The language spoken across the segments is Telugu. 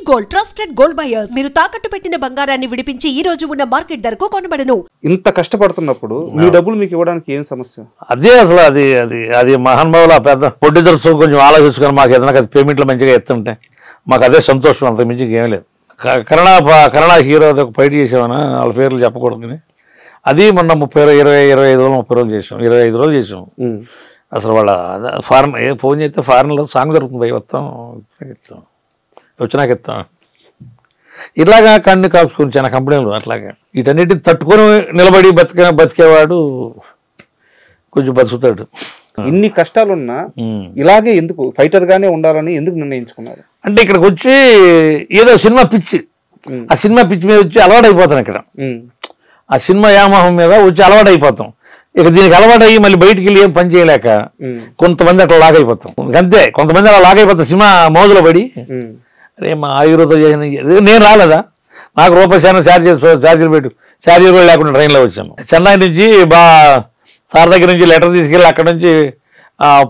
గోల్డ్ ట్రస్టెడ్ గోల్డ్ బయర్స్ మీరు తాకట్టు పెట్టిన బంగారాన్ని విడిపించి ఈ రోజు ఉన్న మార్కెట్ ధరకు కొనబడను. ఇంత కష్టపడుతున్నప్పుడు మీ డబ్బులు మీకు ఇవ్వడానికి ఏం సమస్య? అదే అసలు అది అది అది మహానుభావులు ఆ పెద్ద ప్రొడ్యూసర్స్ కొంచెం ఆలోచించుకొని మాకు ఏదైనా పేమెంట్లు మంచిగా ఎత్తుంటే మాకు అదే సంతోషం, అంత మించి ఏం లేదు. కన్నడ హీరో ఒక ఫైట్ చేసామని వాళ్ళ పేర్లు చెప్పకూడదు కానీ అది మొన్న 25 రోజులు చేసాం, 25 రోజులు చేసాం. అసలు వాళ్ళ ఫారెన్ ఫోన్ చేస్తే ఫారెన్లో సాంగ్ దొరుకుతుంది, వస్తాం వచ్చినాక ఇస్తాం. ఇలాగా కన్ను కాపుకొని చాలా కంపెనీలు అట్లాగా వీటన్నిటిని తట్టుకొని నిలబడి బతికేవాడు కొంచెం బతుకుతాడు. ఇన్ని కష్టాలున్నా ఇలాగే ఎందుకు ఫైటర్ గానే ఉండాలని ఎందుకు నిర్ణయించుకున్నారు? అంటే ఇక్కడికి వచ్చి ఏదో సినిమా పిచ్చి, ఆ సినిమా పిచ్చి మీద వచ్చి అలవాటు అయిపోతాం. ఇక్కడ ఆ సినిమా వ్యామోహం మీద వచ్చి అలవాటు అయిపోతాం. ఇక దీనికి అలవాటు అయ్యి మళ్ళీ బయటికి వెళ్ళి ఏం పని చేయలేక కొంతమంది అట్లా లాగైపోతాం. అంతే, కొంతమంది అలా లాగైపోతాం సినిమా మోజులో పడి. అరే మా ఆయుర్వేద చేసిన నేను రాలేదా, నాకు రూపాయి ఛార్జీలు పెట్టు, ఛార్జీలు కూడా లేకుండా ట్రైన్లో వచ్చాను. చెన్నై నుంచి సార్ దగ్గర నుంచి లెటర్ తీసుకెళ్ళి అక్కడ నుంచి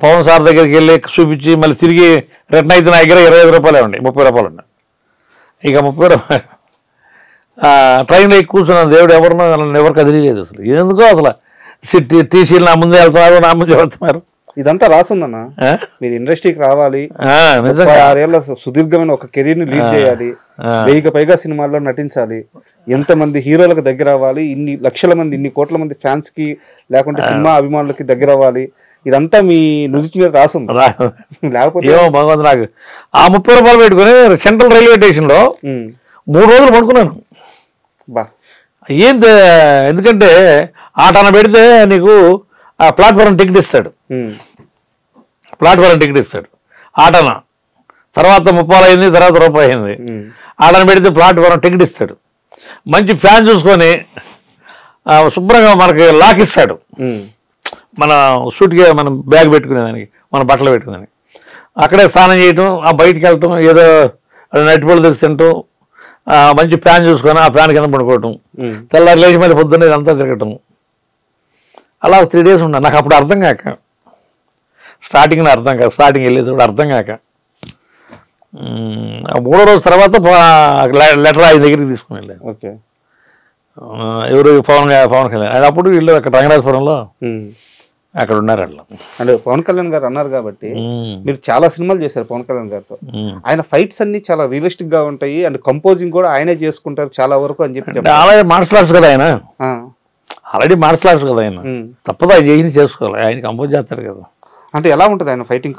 పవన్ సార్ దగ్గరికి వెళ్ళి చూపించి మళ్ళీ తిరిగి రిటర్న్ అయితే నా దగ్గర 25 రూపాయలే ఉండి 30 రూపాయలు ఉన్నాయి. ఇక 30 రూపాయలు ట్రైన్లో కూర్చున్నాను. దేవుడు ఎవరు కదిలేదు అసలు. ఎందుకో అసలు టీసీలు నా ముందే వెళ్తున్నారు, నా ముందే వెళ్తున్నారు. ఇదంతా రాసుందన్నా, మీరు ఇండస్ట్రీకి రావాలి, 6 ఏళ్ళ సుదీర్ఘమైన ఒక కెరీర్ ని లీడ్ చేయాలి, 1000కి పైగా సినిమాల్లో నటించాలి, ఎంతమంది హీరోలకు దగ్గర అవ్వాలి, ఇన్ని లక్షల మంది ఇన్ని కోట్ల మంది ఫ్యాన్స్ కి లేకుంటే సినిమా అభిమానులకి దగ్గర అవ్వాలి. ఇదంతా మీ నుదుటి మీద రాసుంది. లేకపోతే ఏమో భగవంతు, నాకు ఆ 30 రూపాయలు పెట్టుకుని సెంట్రల్ రైల్వే స్టేషన్ లో 3 రోజులు పడుకున్నాను. ఏంటి, ఎందుకంటే ఆటన పెడితే నీకు ఆ ప్లాట్ఫారం టికెట్ ఇస్తాడు, ఆటన తర్వాత 30 అయింది, తర్వాత రూపాయి అయింది. ఆటన పెడితే ప్లాట్ఫారం టికెట్ ఇస్తాడు, మంచి ఫ్యాన్ చూసుకొని శుభ్రంగా మనకి లాక్ ఇస్తాడు, మన సూట్గా మనం బ్యాగ్ పెట్టుకునేదానికి, మన బట్టలు పెట్టుకునేదానికి. అక్కడే స్నానం చేయటం, ఆ బయటికి వెళ్ళటం, ఏదో నట్టిపళ్ళు తెచ్చి తింటాం, మంచి ఫ్యాన్ చూసుకొని ఆ ఫ్యాన్ కింద పడుకోవటం, తెల్లారి లేచి మళ్ళీ పొద్దున్నే ఇదంతా తిరగటం. అలా 3 డేస్ ఉన్నా. నాకు అప్పుడు అర్థం కాక, స్టార్టింగ్ వెళ్ళేది కూడా అర్థం కాక 3వ రోజు తర్వాత లెటర్ ఆయన దగ్గరికి తీసుకుని వెళ్ళాను. ఓకే, ఎవరు పవన్ కళ్యాణ్. ఆయన అప్పుడు వీళ్ళు అక్కడ రంగనాథపురంలో అక్కడ ఉన్నారు. అట్లా అంటే పవన్ కళ్యాణ్ గారు అన్నారు కాబట్టి మీరు చాలా సినిమాలు చేశారు పవన్ కళ్యాణ్ గారితో. ఆయన ఫైట్స్ అన్ని చాలా రియలిస్టిక్ గా ఉంటాయి అండ్ కంపోజింగ్ కూడా ఆయనే చేసుకుంటారు చాలా వరకు అని చెప్పి. ఆల్రెడీ మార్షల్ ఆర్ట్స్ కదా ఆయన, తప్పదు ఆయన చేసి చేసుకోవాలి, ఆయన కంపోజ్ చేస్తాడు కదా. అంటే ఎలా ఉంటుంది ఆయన ఫైటింగ్?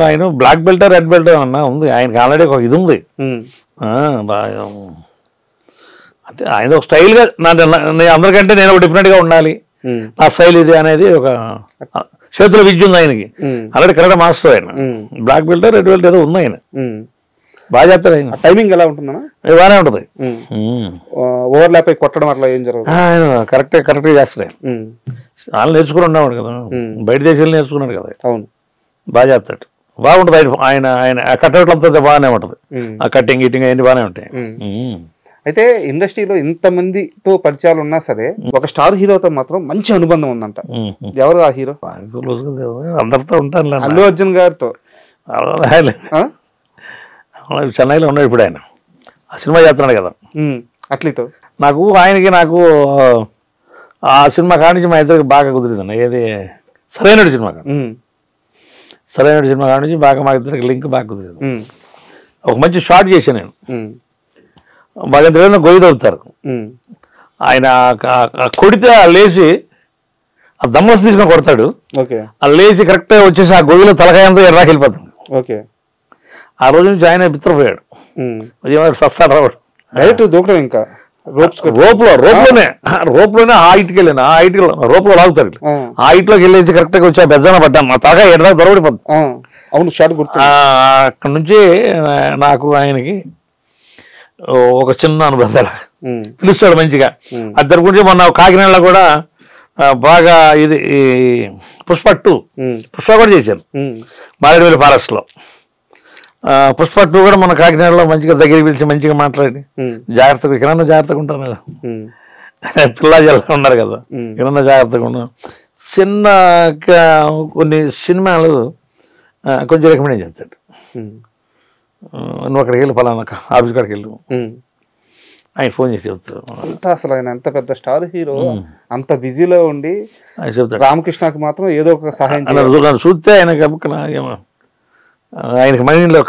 ఆయన బ్లాక్ బెల్ట్ రెడ్ బెల్ట్ అన్నా ఉంది, ఆయనకి ఆల్రెడీ ఒక ఇది ఉంది. అంటే ఆయన ఒక స్టైల్గా అందరికంటే నేను ఒక డిఫరెంట్గా ఉండాలి, నా స్టైల్ ఇది అనేది ఒక చేతుల విద్య ఉంది ఆయనకి. ఆల్రెడీ కరెక్ట్ మాస్టర్ ఆయన, బ్లాక్ బెల్ట్ రెడ్ బెల్ట్ ఏదో ఉంది ఆయన, బాగా చేస్తాడు ఆయన. టైమింగ్ ఎలా ఉంటుందన్నా? బాగానే ఉంటుంది. ఓవర్లాప్ అయి కొట్టడం అట్లా ఏం జరుగుతుంది? ఆయన కరెక్ట్గా చేస్తాడు. వాళ్ళు నేర్చుకుని ఉన్నాడు కదా, బయట దేశాలు నేర్చుకున్నాడు కదా. అవును, బాగా చేస్తాడు, బాగుంటుంది ఆయన. కట్అవుట్లు అంతా బాగానే ఉంటుంది, ఆ కట్టింగ్ గిట్టింగ్ అన్ని బాగానే ఉంటాయి. అయితే ఇండస్ట్రీలో ఇంతమందితో పరిచయాలు ఉన్నా సరే ఒక స్టార్ హీరోతో మాత్రం మంచి అనుబంధం ఉందంట. ఎవరు ఆ హీరో? అందరితో ఉంటాను, అల్లు అర్జున్ గారితో. చెన్నైలో ఉన్నాడు ఇప్పుడు ఆయన, ఆ సినిమా చేస్తున్నాడు కదా అట్లీతో. ఆయనకి నాకు ఆ సినిమా కాడి నుంచి మా ఇద్దరికి బాగా కుదిరిందన్న. ఏది సరైనడు సినిమా కాడి నుంచి బాగా మా ఇద్దరికి లింక్ బాగా కుదిరింది. ఒక మంచి షాట్ చేశాను నేను, బాగా గొయ్యి తవ్వుతారు. ఆయన కొడితే ఆ లేచి ఆ దమ్మస్ తీసుకొని కొడతాడు, ఆ లేచి కరెక్ట్గా వచ్చేసి ఆ గొయ్యిలో తలకాయంతో ఎర్రాకి వెళ్ళిపోతాడు. ఆ రోజు నుంచి ఆయన బిత్రపోయాడు, సస్తాడు రావాడు డైరెక్ట్ దూకడం. ఇంకా రోప్లోనే ఆ హైట్కి వెళ్ళాను, ఆ హైట్ రోప్లో లాగుతారు, ఆ హైట్లోకి వెళ్ళేసి కరెక్ట్గా వచ్చి ఆ బెజ్జాన పడ్డాను, నా తలకాయ ఎర్రా దొరకడిపోతుంది. అవును, షాట్ గుర్తు. అక్కడ నుంచి నాకు ఆయనకి ఒక చిన్న అనుబంధాలు పిలుస్తాడు మంచిగా. అద్దరి గురించి మొన్న కాకినాడలో కూడా బాగా ఇది పుష్ప కూడా చేశాను మారేడుమిల్లి ఫారెస్ట్లో. పుష్ప 2 కూడా మన కాకినాడలో మంచిగా దగ్గరికి పిలిచి మంచిగా మాట్లాడి జాగ్రత్తగా, ఇక్కడన్నా జాగ్రత్తగా ఉంటాను కదా, పిల్లా జిల్లా ఉన్నారు కదా, ఇక్కడన్నా జాగ్రత్తగా ఉన్నాను. చిన్న కొన్ని సినిమాలు కొంచెం రికమెండ్ చేస్తాడు. నువ్వు అక్కడికి వెళ్ళి ఫలానా ఆఫీస్ కాడికి వెళ్ళు ఆయన ఫోన్ చేసి చెప్తాడు. అంత అసలు ఆయన ఎంత పెద్ద స్టార్ హీరో, అంత బిజీలో ఉండి ఆయన చెప్తాడు రామకృష్ణకి మాత్రం ఏదో ఒక సహాయం నన్ను చూస్తే ఆయన ఆయనకి మైండ్లో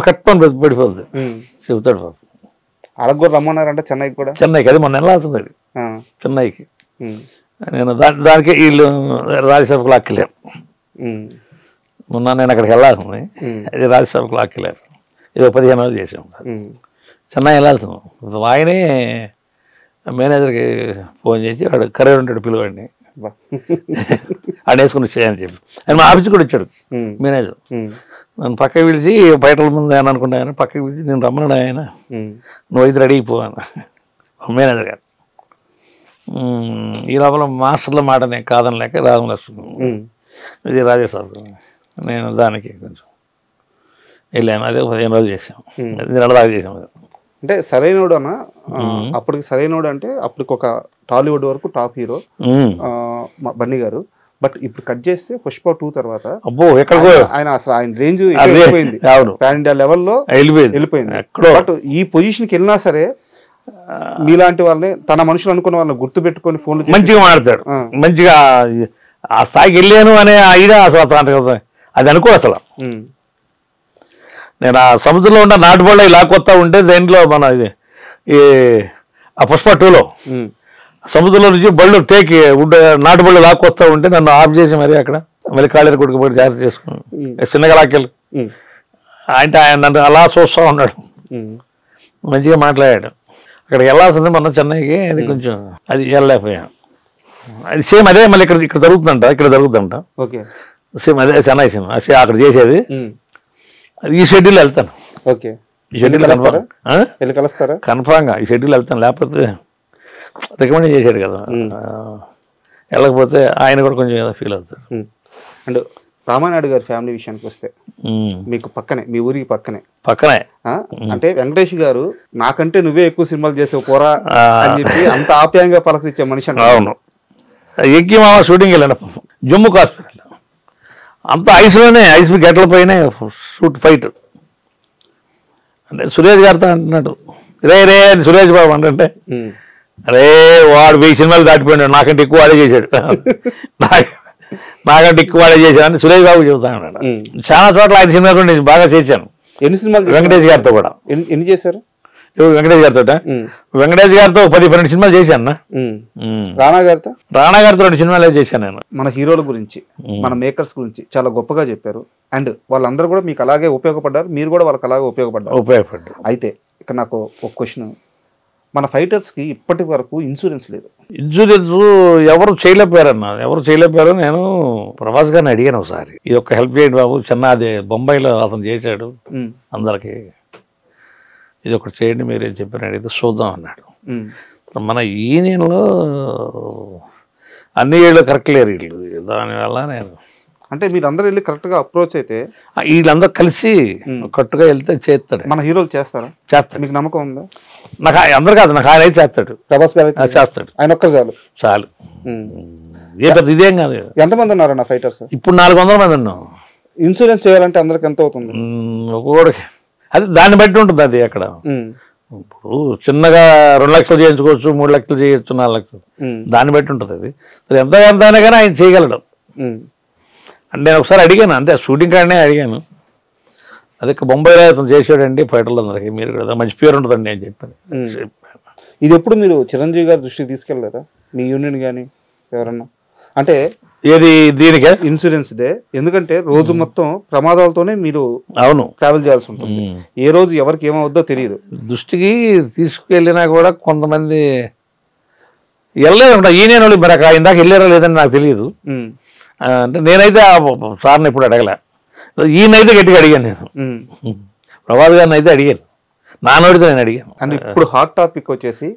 కట్టమని పడిపోతుంది. చెప్తాడు పాపం. అడగ కూడా రమ్మన్నారంటే చెన్నైకి కూడా. చెన్నైకి అది మొన్న ఎలా అవుతుంది అది చెన్నైకి. నేను దానికి వీళ్ళు రాజ్యసభకు లాక్కెళ్ళారు. మొన్న నేను అక్కడికి వెళ్ళాల్సింది, అది రాజ్యసభకు లాక్కెళ్ళారు. ఏదో 15 రోజులు చేసాం. చెన్నై వెళ్ళాల్సింది. ఆయనే మేనేజర్కి ఫోన్ చేసి వాడు కరీర్ ఉంటాడు పిలువాడిని ఆడ వేసుకుని వచ్చాయని చెప్పి ఆయన మా ఆఫీస్కి కూడా వచ్చాడు మేనేజర్. నన్ను పక్కకి పిలిచి బయట ముందు అని అనుకున్నాను. పక్కకి పిలిచి నేను రమ్మన్నాడు ఆయన, నువ్వు అయితే రెడీ అయిపోయాను మేనేజర్ గారు. ఈ లోపల మాస్టర్ల మాట నేను కాదనలేక రాజమౌళి ఇది రాజేశ్వర నేను దానికి కొంచెం వెళ్ళాను. అదే 15 రోజులు చేసాం, నెల దాకా చేసాం. అంటే సరైనోడు అన్న అప్పటికి సరైనోడు అంటే అప్పటికి ఒక టాలీవుడ్ వరకు టాప్ హీరో బన్నీ గారు. బట్ ఇప్పుడు కట్ చేస్తే పుష్ప 2 తర్వాత ఆయన అసలు ఆయన రేంజ్ పాన్ ఇండియా లెవెల్లో వెళ్ళిపోయింది. బట్ ఈ పొజిషన్కి వెళ్ళినా సరే మీలాంటి వాళ్ళని తన మనుషులు అనుకున్న వాళ్ళని గుర్తు పెట్టుకొని ఫోన్లు మంచిగా మాట్లాడతాడు. మంచిగా ఆ స్థాయికి వెళ్ళాను అనే ఐడియా అసలు అది అనుకో. అసలు నేను ఆ సముద్రంలో ఉన్న నాటుబళ్ళ ఇలా కొత్త ఉంటే దేంట్లో మన ఇది ఈ ఆ పుష్ప 2లో సముద్రంలో నుంచి బళ్ళు టేకి నాటుబళ్ళు లాక్కొస్తా ఉంటే నన్ను ఆఫ్ చేసి మరి అక్కడ మళ్ళీ కాళేరు కొడుకు పోయి జాగ్రత్త చేసుకున్నాను చిన్నగా లాక్కెళ్ళి. అంటే ఆయన నన్ను అలా చూస్తూ ఉన్నాడు, మంచిగా మాట్లాడాడు. అక్కడికి వెళ్ళాల్సింది మొన్న చెన్నైకి, అది కొంచెం అది వెళ్ళలేకపోయాను. అది సేమ్ అదే మళ్ళీ ఇక్కడ జరుగుతుందంట. సేమ్ అదే చెన్నై సినిమా అక్కడ చేసేది. ఈ షెడ్యూల్ వెళ్తాను. ఓకే, ఈ షెడ్యూల్ కలుస్తారా కన్ఫామ్గా? ఈ షెడ్యూల్ వెళ్తాను, లేకపోతే రికమెండ్ చేశాడు కదా, వెళ్ళకపోతే ఆయన కూడా కొంచెం ఏదో ఫీల్ అవుతాడు. అండ్ రామానాయుడు గారి ఫ్యామిలీ విషయానికి వస్తే మీకు పక్కనే, మీ ఊరికి పక్కనే అంటే వెంకటేష్ గారు నాకంటే నువ్వే ఎక్కువ సినిమాలు చేసావు పోరా అని చెప్పి అంత ఆప్యాయంగా పలకరించే మనిషి. అవును, ఎక్కి మామ షూటింగ్ వెళ్ళాను జమ్మూ కాశ్మీర్. అంత ఐస్లోనే ఐస్ గట్ల పైన షూట్ ఫైట్. అంటే సురేష్ గారితో అంటున్నాడు, రే సురేష్ బాబు అంటే, అరే వాడు 1000 సినిమాలు దాటిపోయినాడు, నాకంటే ఎక్కువ వాడే చేశాడు, నాకంటే ఎక్కువ వాడే చేశాడు అని సురేష్ బాబు చెబుతా ఉన్నాడు. చాలా చోట్ల ఆయన సినిమా కూడా నేను బాగా చేశాను. ఎన్ని సినిమాలు వెంకటేష్ గారితో కూడా ఎన్ని చేశారు? వెంకటేష్ గారితో 10-12 సినిమాలు చేశాను. రాణా గారితో 2 సినిమాలే చేశాను నేను. మన హీరోల గురించి, మన మేకర్స్ గురించి చాలా గొప్పగా చెప్పారు. అండ్ వాళ్ళందరూ కూడా మీకు అలాగే ఉపయోగపడ్డారు, మీరు కూడా వాళ్ళకి అలాగే ఉపయోగపడ్డారు. అయితే ఇక్కడ నాకు ఒక క్వశ్చన్, మన ఫైటర్స్ కి ఇప్పటి వరకు ఇన్సూరెన్స్ లేదు. ఇన్సూరెన్స్ ఎవరు చేయలేకపోయారు. నేను ప్రభాస్ గారిని అడిగాను ఒకసారి, ఇది ఒక హెల్ప్ చేయండి బాబు, చిన్న అదే బొంబాయిలో అతను చేశాడు అందరికి, ఇది ఒకటి చేయండి మీరేం చెప్పారు అడిగితే చూద్దాం అన్నాడు. మన యూనియన్లో అన్ని ఏళ్ళు కరెక్ట్ లేరు వీళ్ళు, దానివల్ల నేను అంటే మీరు అందరూ వెళ్ళి కరెక్ట్గా అప్రోచ్ అయితే వీళ్ళందరూ కలిసి కరెక్ట్గా వెళ్తే చేస్తాడు. మన హీరోలు చేస్తారా? చేస్తాడు. మీకు నమ్మకం ఉందా? నాకు అందరు కాదు, నాకు ఆయన అయితే చేస్తాడు. ప్రభాస్ గారు చేస్తాడు, ఆయన ఒక్కరు చాలు. ఏ పెద్ద ఇదేం కాదు. ఎంతమంది ఉన్నారన్న ఫైటర్స్? ఇప్పుడు 400 మంది ఉన్నాం. ఇన్సూరెన్స్ చేయాలంటే అందరికి ఎంత అవుతుంది? ఒక్కొక్కడికి అది దాన్ని బట్టి ఉంటుంది. అది అక్కడ ఇప్పుడు చిన్నగా 2 లక్షలు చేయించుకోవచ్చు, 3 లక్షలు చేయొచ్చు, 4 లక్షలు, దాన్ని బట్టి ఉంటుంది. అది ఎంత అయినా కానీ ఆయన చేయగలడు. అంటే నేను ఒకసారి అడిగాను, అంటే షూటింగ్ కాడనే అడిగాను, అదే బొంబాయిలో అతను చేసాడండి ఫైటర్లు అందరికి, మీరు కూడా మంచి పేరు ఉంటుందండి అని చెప్పాను. ఇది ఎప్పుడు మీరు చిరంజీవి గారి దృష్టికి తీసుకెళ్ళలేదా మీ యూనియన్ కానీ ఎవరన్నా? అంటే ఏది దీనికే ఇన్సూరెన్స్ దే, ఎందుకంటే రోజు మొత్తం ప్రమాదాలతోనే మీరు అవును ట్రావెల్ చేయాల్సి ఉంటుంది. ఏ రోజు ఎవరికి ఏమవుద్దో తెలియదు. దృష్టికి తీసుకువెళ్ళినా కూడా కొంతమంది వెళ్ళలేదు. యూనియన్ వాళ్ళు మరి అక్కడ ఇందాక వెళ్ళారో లేదని నాకు తెలియదు. అంటే నేనైతే సార్ని ఎప్పుడు అడగలే, ఈయనైతే గట్టిగా అడిగాను నేను. ప్రభాస్ గారిని అయితే అడిగాను, నానోడితో నేను అడిగాను. అండ్ ఇప్పుడు హాట్ టాపిక్ వచ్చేసి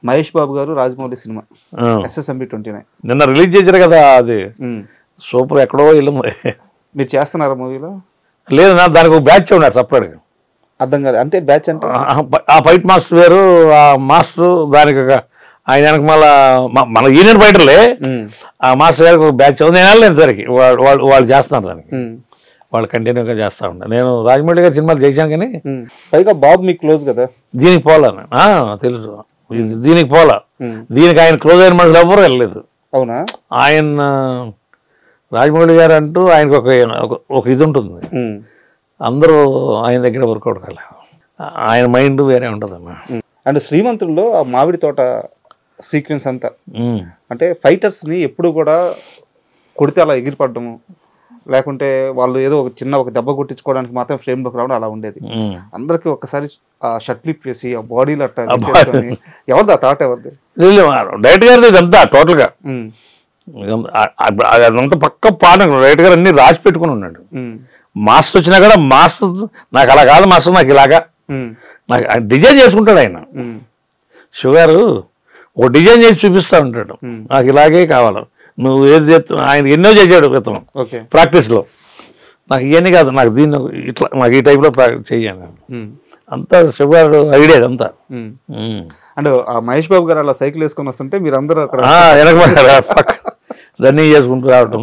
మహేష్ బాబు గారు రాజమౌళి సినిమా SSMB 29 నిన్న రిలీజ్ చేశారు కదా, అది సూపర్. ఎక్కడో ఇల్లు మీరు చేస్తున్నారా మూవీలో? లేదు, నా దానికి ఒక బ్యాచ్ ఉన్నారు సపరేట్గా. అర్థం కాదు అంటే బ్యాచ్ అంటే ఆ ఫైట్ మాస్టర్ వేరు, ఆ మాస్టర్ దానికి ఆయన వెనక మళ్ళా మన యూనియన్ ఫైటర్లే, ఆ మాస్టర్ గారికి ఒక బ్యాచ్ ఉంది. నేను వెళ్ళలేదు సరికి, వాళ్ళు చేస్తున్నారు దానికి. వాళ్ళు కంటిన్యూగా చేస్తూ ఉంటారు. నేను రాజమౌళి గారి సినిమాలు చేశాను కానీ పైగా బాబు మీకు క్లోజ్ కదా, దీనికి పోలా తెలుసు, దీనికి పోలా. దీనికి ఆయన క్లోజ్ అయిన మనుషులు ఎవరు వెళ్ళలేదు. అవునా? ఆయన రాజమౌళి గారు అంటూ ఆయనకు ఒక ఇది ఉంటుంది, అందరూ ఆయన దగ్గర వర్కౌట్ కాలే, ఆయన మైండ్ వేరే ఉంటుంది అన్న. అండ్ శ్రీమంతుల్లో ఆ మామిడి తోట సీక్వెన్స్ అంతా అంటే ఫైటర్స్ ని ఎప్పుడు కూడా కొడితే అలా ఎగిరిపడము, లేకుంటే వాళ్ళు ఏదో ఒక దెబ్బ కొట్టించుకోవడానికి మాత్రం ఫ్రేమ్ లోకి రావడం అలా ఉండేది. అందరికి ఒక్కసారి ఆ షర్ట్ లిప్ వేసి ఆ బాడీలో అట్లా ఎవరిది ఆ థాట్? ఎవరిది? డైరెక్ట్ గారిది ఇదంతా టోటల్ గా, అదంతా పక్క పాఠం. డైరెక్ట్ గారు అన్ని రాసి పెట్టుకుని ఉన్నాడు. మాస్టర్ వచ్చినా కూడా మాస్టర్ నాకు అలా కాదు, మాస్టర్ నాకు ఇలాగా, నాకు డిజైన్ చేసుకుంటాడు ఆయన. షుగర్ ఓ డిజైన్ చేసి చూపిస్తూ ఉంటాడు, నాకు ఇలాగే కావాలి, నువ్వు ఏది చేస్తున్నావు. ఆయన ఎన్నో చేశాడు క్రితం ప్రాక్టీస్లో, నాకు ఇవన్నీ కాదు, నాకు దీన్ని ఇట్లా, నాకు ఈ టైప్లో చెయ్యాను అంతా షుగర్ ఐడియా అంతా. అంటే ఆ మహేష్ బాబు గారు అలా సైకిల్ వేసుకొని వస్తుంటే మీరు అందరూ అక్కడ వెనక రన్నింగ్ చేసుకుంటూ రావటం,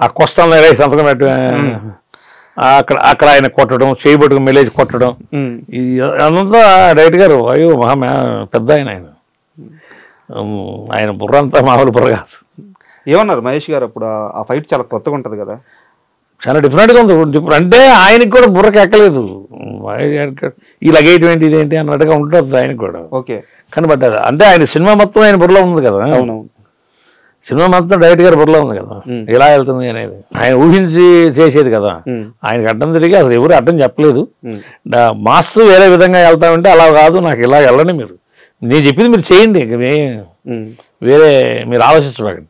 ఆ కొస్తాను సంతకం పెట్ట అక్కడ ఆయన కొట్టడం, చేయబట్టుకు మెలేజ్ కొట్టడం, అదంతా డైరెక్ట్ గారు అయ్యో పెద్ద ఆయన బుర్ర అంతా మామూలు బుర్ర కాదు. ఏమన్నారు మహేష్ గారు అప్పుడు? ఆ ఫైట్ చాలా కొత్తగా ఉంటుంది కదా, చాలా డిఫరెంట్గా ఉంది. అంటే ఆయనకి కూడా బుర్రకి ఎక్కలేదు, ఈ లగేజ్ ఏంటి ఇదేంటి అన్నట్టుగా ఉంటుంది ఆయనకు కూడా. ఓకే, కనబడ్డది అంటే ఆయన సినిమా మొత్తం ఆయన బుర్రలో ఉంది కదా. అవునవును, సినిమా మొత్తం డైరెక్ట్ గారు బుర్రలో ఉంది కదా, ఎలా వెళ్తుంది అనేది ఆయన ఊహించి చేసేది కదా. ఆయనకి అడ్డం తిరిగి అసలు ఎవరు అడ్డం చెప్పలేదు. మాస్టర్ వేరే విధంగా వెళ్తామంటే అలా కాదు, నాకు ఇలా వెళ్ళండి, మీరు నేను చెప్పింది మీరు చేయండి, వేరే మీరు ఆలోచించకండి.